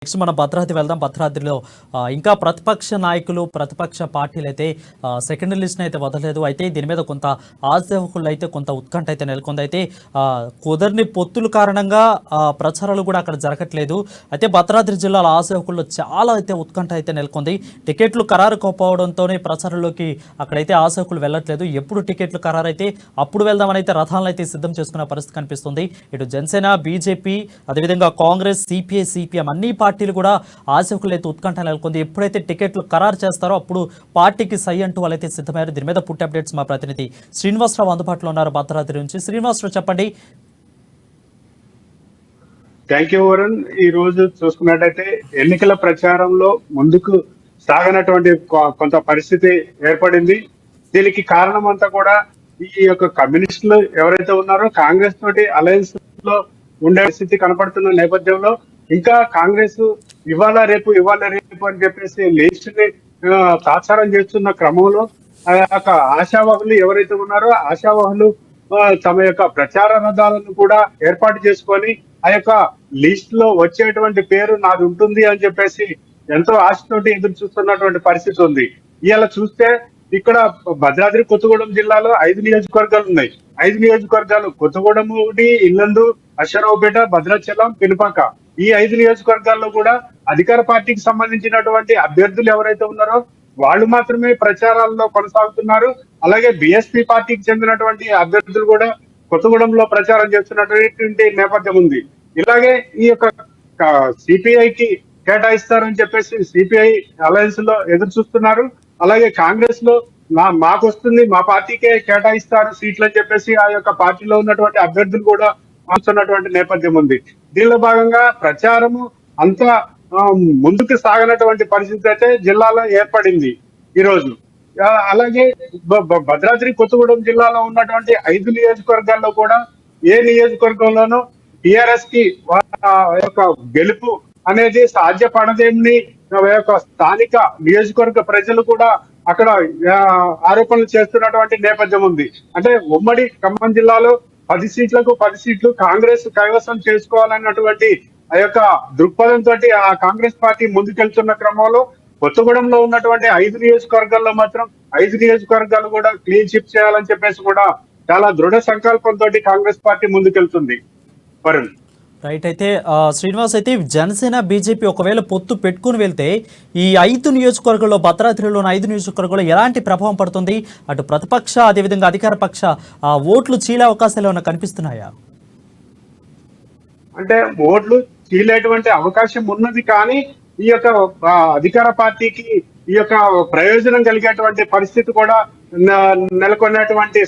Next మనం భద్రాద్రి వెళ్దాం. భద్రాద్రిలో ఇంకా ప్రతిపక్ష నాయకులు, ప్రతిపక్ష పార్టీలు అయితే సెకండ్ లిస్ట్ని అయితే వదలలేదు. అయితే దీని మీద కొంత ఆశావహులు అయితే కొంత ఉత్కంఠ అయితే నెలకొంది. అయితే కుదరని పొత్తుల కారణంగా ప్రచారాలు కూడా అక్కడ జరగట్లేదు. అయితే భద్రాద్రి జిల్లాల ఆశావహుల్లో చాలా అయితే ఉత్కంఠ అయితే నెలకొంది. టికెట్లు ఖరారు కాకపోవడంతోనే ప్రచారంలోకి అక్కడైతే ఆశావహులు వెళ్ళట్లేదు. ఎప్పుడు టికెట్లు ఖరారైతే అప్పుడు వెళ్దామని అయితే రథాలను అయితే సిద్ధం చేసుకున్న పరిస్థితి కనిపిస్తుంది. ఇటు జనసేన, బీజేపీ, అదేవిధంగా కాంగ్రెస్, సిపిఐ, సిపిఎం అన్ని పార్టీలు కూడా ఆశావహులు అయితే ఉత్కంఠ నెలకొంది. ఎప్పుడైతే టికెట్లు ఖరారు చేస్తారో అప్పుడు పార్టీకి సై అంటూ వాళ్ళైతే సిద్ధమయ్యారు. దీని మీద పూర్తి అప్డేట్స్ మా ప్రతినిధి శ్రీనివాసరావు అందుబాటులో ఉన్నారు భద్రాద్రి నుంచి. శ్రీనివాసరావు, చెప్పండి. Thank you Varun. ఈ రోజు చూసుకున్నట్టయితే ఎన్నికల ప్రచారంలో ముందుకు సాగనటువంటి కొంత పరిస్థితి ఏర్పడింది. దీనికి కారణం అంతా కూడా ఈ యొక్క కమ్యూనిస్టులు ఎవరైతే ఉన్నారో కాంగ్రెస్ తోటి అలయన్స్ లో ఉండే పరిస్థితి కనపడుతున్న నేపథ్యంలో ఇంకా కాంగ్రెస్ ఇవాళ రేపు అని చెప్పేసి లిస్ట్ ని తాత్సారం చేస్తున్న క్రమంలో ఆ యొక్క ఆశావాహులు ఎవరైతే ఉన్నారో ఆశావాహులు తమ యొక్క ప్రచార రథాలను కూడా ఏర్పాటు చేసుకొని ఆ యొక్క లిస్ట్ లో వచ్చేటువంటి పేరు నాది ఉంటుంది అని చెప్పేసి ఎంతో ఆశతోటి ఎదురు చూస్తున్నటువంటి పరిస్థితి ఉంది. ఇవాళ చూస్తే ఇక్కడ భద్రాద్రి కొత్తగూడెం జిల్లాలో 5 నియోజకవర్గాలు ఉన్నాయి. 5 నియోజకవర్గాలు కొత్తగూడెం, ఇల్లందు, అశ్వరావుపేట, భద్రాచలం, పినపాక. ఈ 5 నియోజకవర్గాల్లో కూడా అధికార పార్టీకి సంబంధించినటువంటి అభ్యర్థులు ఎవరైతే ఉన్నారో వాళ్ళు మాత్రమే ప్రచారాల్లో కొనసాగుతున్నారు. అలాగే బిఎస్పీ పార్టీకి చెందినటువంటి అభ్యర్థులు కూడా కొత్తగూడెంలో ప్రచారం చేస్తున్నటువంటి నేపథ్యం ఉంది. ఇలాగే ఈ యొక్క సిపిఐకి కేటాయిస్తారని చెప్పేసి సిపిఐ అలయన్స్ లో ఎదురు చూస్తున్నారు. అలాగే కాంగ్రెస్ లో మాకు వస్తుంది, మా పార్టీకే కేటాయిస్తారు సీట్లు అని చెప్పేసి ఆ యొక్క పార్టీలో ఉన్నటువంటి అభ్యర్థులు కూడా వస్తున్నటువంటి నేపథ్యం ఉంది. దీనిలో భాగంగా ప్రచారము అంతా ముందుకు సాగనటువంటి పరిస్థితి అయితే జిల్లాలో ఏర్పడింది ఈ రోజు. అలాగే భద్రాద్రి కొత్తగూడెం జిల్లాలో ఉన్నటువంటి 5 నియోజకవర్గాల్లో కూడా ఏ నియోజకవర్గంలోనూ టిఆర్ఎస్ కి యొక్క గెలుపు అనేది సాధ్యపడదేమని యొక్క స్థానిక నియోజకవర్గ ప్రజలు కూడా అక్కడ ఆరోపణలు చేస్తున్నటువంటి నేపథ్యం ఉంది. అంటే ఉమ్మడి ఖమ్మం జిల్లాలో 10 సీట్లకు 10 సీట్లు కాంగ్రెస్ కైవసం చేసుకోవాలన్నటువంటి ఆ యొక్క దృక్పథంతో ఆ కాంగ్రెస్ పార్టీ ముందుకెళ్తున్న క్రమంలో కొత్తగూడెంలో ఉన్నటువంటి 5 నియోజకవర్గాల్లో మాత్రం 5 నియోజకవర్గాలు కూడా క్లీన్ షిప్ చేయాలని చెప్పేసి కూడా చాలా దృఢ సంకల్పంతో కాంగ్రెస్ పార్టీ ముందుకెళ్తుంది. వరుణ్, రైట్. అయితే శ్రీనివాస్, అయితే జనసేన, బీజేపీ ఒకవేళ పొత్తు పెట్టుకుని వెళ్తే ఈ 5 నియోజకవర్గాల్లో, భద్రాద్రిలోని 5 నియోజకవర్గాల్లో ఎలాంటి ప్రభావం పడుతుంది? అటు ప్రతిపక్ష అదేవిధంగా అధికార పక్ష ఓట్లు చీలే అవకాశాలు ఏమైనా కనిపిస్తున్నాయా? అంటే ఓట్లు చీలేటువంటి అవకాశం ఉన్నది, కానీ ఈ యొక్క అధికార పార్టీకి ఈ యొక్క ప్రయోజనం కలిగేటువంటి పరిస్థితి కూడా నెలకొన్నటువంటి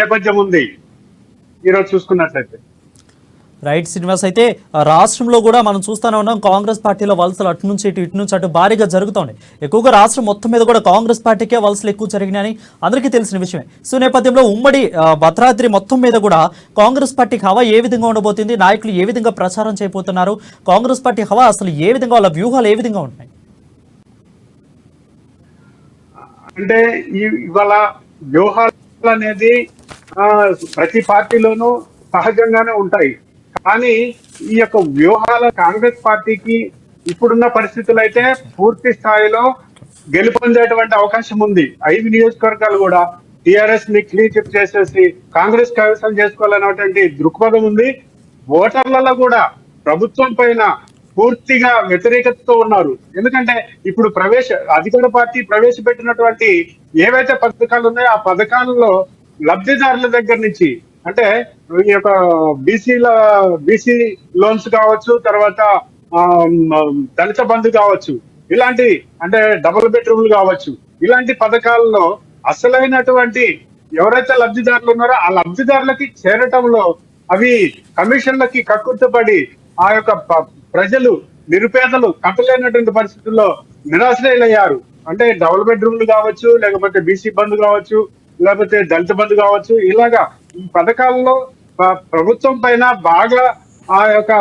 నేపథ్యం ఉంది ఈరోజు చూసుకున్నట్లయితే. రైట్ శ్రీనివాస్, అయితే రాష్ట్రంలో కూడా మనం చూస్తూనే ఉన్నాం కాంగ్రెస్ పార్టీలో వలసలు అటు నుంచి ఇటు నుంచి అటు భారీగా జరుగుతున్నాయి. ఎక్కువగా రాష్ట్రం మొత్తం మీద కూడా కాంగ్రెస్ పార్టీకే వలసలు ఎక్కువ జరిగినాయని అందరికీ తెలిసిన విషయమే. సో నేపథ్యంలో ఉమ్మడి భద్రాద్రి మొత్తం మీద కూడా కాంగ్రెస్ పార్టీకి హవా ఏ విధంగా ఉండబోతుంది? నాయకులు ఏ విధంగా ప్రచారం చేయబోతున్నారు? కాంగ్రెస్ పార్టీ హవా అసలు ఏ విధంగా, వాళ్ళ వ్యూహాలు ఏ విధంగా ఉంటాయి? అంటే ఇవాళ వ్యూహాలు అనేది ప్రతి పార్టీలోనూ సహజంగానే ఉంటాయి. కానీ ఈ యొక్క వ్యూహాల కాంగ్రెస్ పార్టీకి ఇప్పుడున్న పరిస్థితులు అయితే పూర్తి స్థాయిలో గెలుపొందేటువంటి అవకాశం ఉంది. 5 నియోజకవర్గాలు కూడా టిఆర్ఎస్ ని క్లీన్ చిప్ చేసేసి కాంగ్రెస్ కైవసం చేసుకోవాలనేటువంటి దృక్పథం ఉంది. ఓటర్లలో కూడా ప్రభుత్వం పైన పూర్తిగా వ్యతిరేకతతో ఉన్నారు. ఎందుకంటే ఇప్పుడు అధికార పార్టీ ప్రవేశపెట్టినటువంటి ఏవైతే పథకాలు ఉన్నాయో ఆ పథకాలలో లబ్ధిదారుల దగ్గర నుంచి, అంటే ఈ యొక్క బీసీ లోన్స్ కావచ్చు, తర్వాత దళిత బంధు కావచ్చు, ఇలాంటి అంటే డబుల్ బెడ్రూమ్లు కావచ్చు, ఇలాంటి పథకాలలో అసలైనటువంటి ఎవరైతే లబ్ధిదారులు ఉన్నారో ఆ లబ్ధిదారులకి చేరటంలో అవి కమిషన్లకి కక్కుర్తిపడి ఆ యొక్క ప్రజలు, నిరుపేదలు కట్టలేనటువంటి పరిస్థితుల్లో నిరాశ్రయులయ్యారు. అంటే డబుల్ బెడ్రూమ్లు కావచ్చు, లేకపోతే బీసీ బంధు కావచ్చు, లేకపోతే దళిత బంధు కావచ్చు, ఇలాగా ఈ పథకాల్లో ప్రభుత్వం పైన బాగా ఆ యొక్క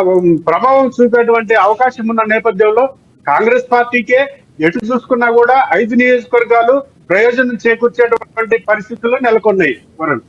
ప్రభావం చూపేటువంటి అవకాశం ఉన్న నేపథ్యంలో కాంగ్రెస్ పార్టీకే ఎటు చూసుకున్నా కూడా 5 నియోజకవర్గాలు ప్రయోజనం చేకూర్చేటువంటి పరిస్థితులు నెలకొన్నాయి. వరుణ్.